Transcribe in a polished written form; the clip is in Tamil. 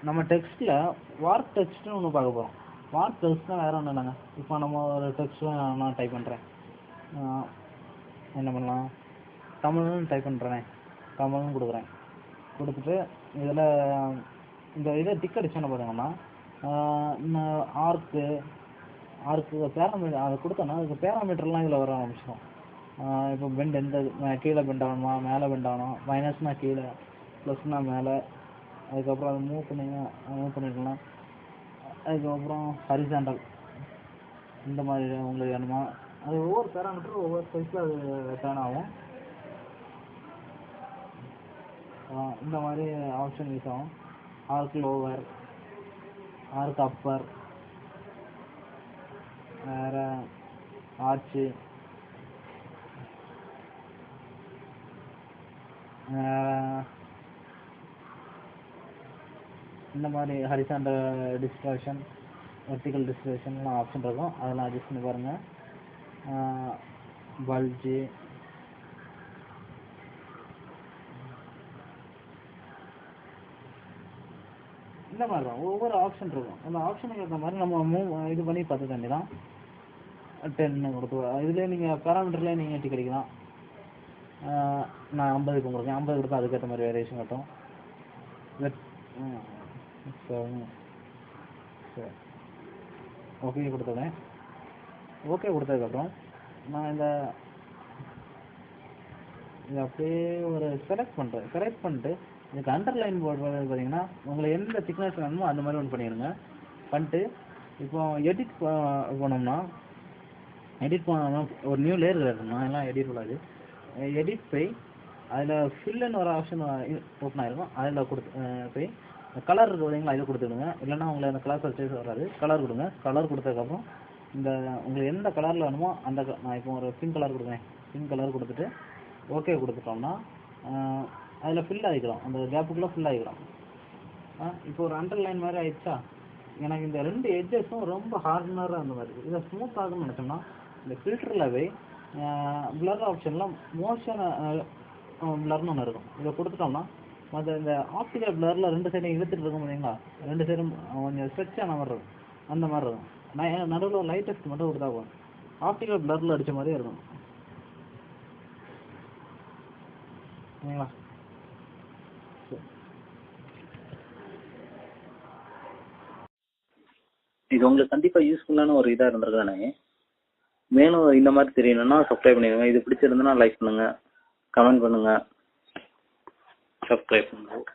நம்ம டெக்ஸ்ட்டில் வார்ப் டெக்ஸ்ட்னு ஒன்று பார்க்க போகிறோம். வார்ப் டெக்ஸ்ட்னால் வேறு ஒன்றும் இல்லைங்க. இப்போ நம்ம ஒரு டெக்ஸ்ட்டில் நான் டைப் பண்ணுறேன். என்ன பண்ணலாம், தமிழ்னு டைப் பண்ணுறேன், தமிழ்னு கொடுக்குறேன். கொடுத்துட்டு இதில் இந்த இதை டிக் அடிச்சு என்ன பண்ணுங்கன்னா ஆர்க்கு பேராமீட்டர் அதை கொடுத்தோன்னா அதுக்கு பேராமீட்டர்லாம் இதில் வர ஆரம்பிச்சிடும். இப்போ பெண்ட் எந்த கீழே பெண்ட் ஆகணுமா, மேலே பெண்ட் ஆகணும், மைனஸ்னால் கீழே, ப்ளஸ்னால் மேலே, அதுக்கப்புறம் அதை மூவ் பண்ணிக்கலாம். அதுக்கப்புறம் ஹரிசாண்டல் இந்த மாதிரி உங்களுக்கு வேணுமா, அது ஒவ்வொரு பேராமீட்டரும் ஒவ்வொரு சைஸில் அது டேர்ன் ஆகும். இந்த மாதிரி ஆப்ஷன் யூஸ் ஆகும். ஆர்க் லோவர், ஆர்க் அப்பர், வேறு ஆர்ச்சு, இந்த மாதிரி ஹரிசாண்டல் டிஸ்ட்ராக்ஷன், வெர்டிக்கல் டிஸ்ட்ராக்ஷன்லாம் ஆப்ஷன் இருக்கும். அதெல்லாம் அட்ஜஸ்ட் பண்ணி பாருங்கள். பல்ஜு, இந்த மாதிரி தான் ஒவ்வொரு ஆப்ஷன் இருக்கும். அந்த ஆப்ஷனுக்கு ஏற்ற மாதிரி நம்ம இது பண்ணி பார்த்துக்க வேண்டியதான். 10 கொடுத்து இதுலேயே நீங்கள் பேராமீட்டர்லேயே நீங்கள் டிக் அடிக்கலாம். நான் 50 கொடுக்குறேன், 50 கொடுத்தா அதுக்கேற்ற மாதிரி வேரியேஷன் காட்டும். சரி, ஓகே கொடுத்துருவேன். ஓகே கொடுத்ததுக்கப்புறம் நான் இதை அப்படியே ஒரு செலக்ட் பண்ணிட்டு இதுக்கு அண்டர்லைன் போடுறது பார்த்தீங்கன்னா உங்களுக்கு எந்த திக்னஸ் வேணுமோ அந்த மாதிரி ஒன்று பண்ணிடுங்க. பண்ணிட்டு இப்போ எடிட் பண்ணோம்னா ஒரு நியூ லேயர் இருக்கணும், எல்லாம் எடிட் பண்ணாது. எடிட் போய் அதில் ஃபில்லுன்னு ஒரு ஆப்ஷன் ஓப்பன் ஆகிருக்கும். அதில் போய் கலர் இருக்குது பார்த்தீங்களா, இதை கொடுத்துடுங்க. இல்லைன்னா உங்களுக்கு அந்த கலர் சர்ச்சேஸ் வராது. கலர் கொடுங்க. கலர் கொடுத்ததுக்கப்புறம் இந்த உங்களுக்கு எந்த கலரில் வேணுமோ அந்த நான் இப்போ ஒரு பிங்க் கலர் கொடுக்குறேன். பிங்க் கலர் கொடுத்துட்டு ஓகே கொடுத்துட்டோம்னா அதில் ஃபில் ஆகிக்கிறோம், அந்த கேப்புக்குள்ளே ஃபில் ஆகிக்கிறோம். இப்போ ஒரு அண்டர்லைன் மாதிரி ஆயிடுச்சா. எனக்கு இந்த 2 எட்ஜஸும் ரொம்ப ஹார்ட்னராக அந்த மாதிரி இருக்குது. இதை ஸ்மூத் ஆகும்னு நினச்சோம்னா இந்த ஃபில்டரில் போய் பிளர் ஆப்ஷனில் மோஷன் பிளர்னு ஒன்று இருக்கும். இதை கொடுத்துட்டோம்னா மற்ற இந்த ஆப்டிக்கல் பிளரில் 2 சைடும் இழுத்துட்டு இருக்கும் பார்த்தீங்களா, 2 சைடும் கொஞ்சம் ஸ்ட்ரெச் ஆன மாதிரி இருக்கும். அந்த மாதிரி இருக்கும். நான் நடுவில் லைட்டஸ்ட் மட்டும் கொடுத்தா போகும், ஆப்டிக்கல் பிளரில் அடித்த மாதிரியே இருக்கும். சரிங்களா? இது உங்களுக்கு கண்டிப்பாக யூஸ்ஃபுல்லான ஒரு இதாக இருந்திருக்கானே. மேலும் இந்த மாதிரி தெரியணும்னா சப்ஸ்கிரைப் பண்ணிடுங்க. இது பிடிச்சிருந்தனா லைக் பண்ணுங்கள், கமெண்ட் பண்ணுங்கள், சப்ஸ்கிரைப் பண்ணுங்கள்.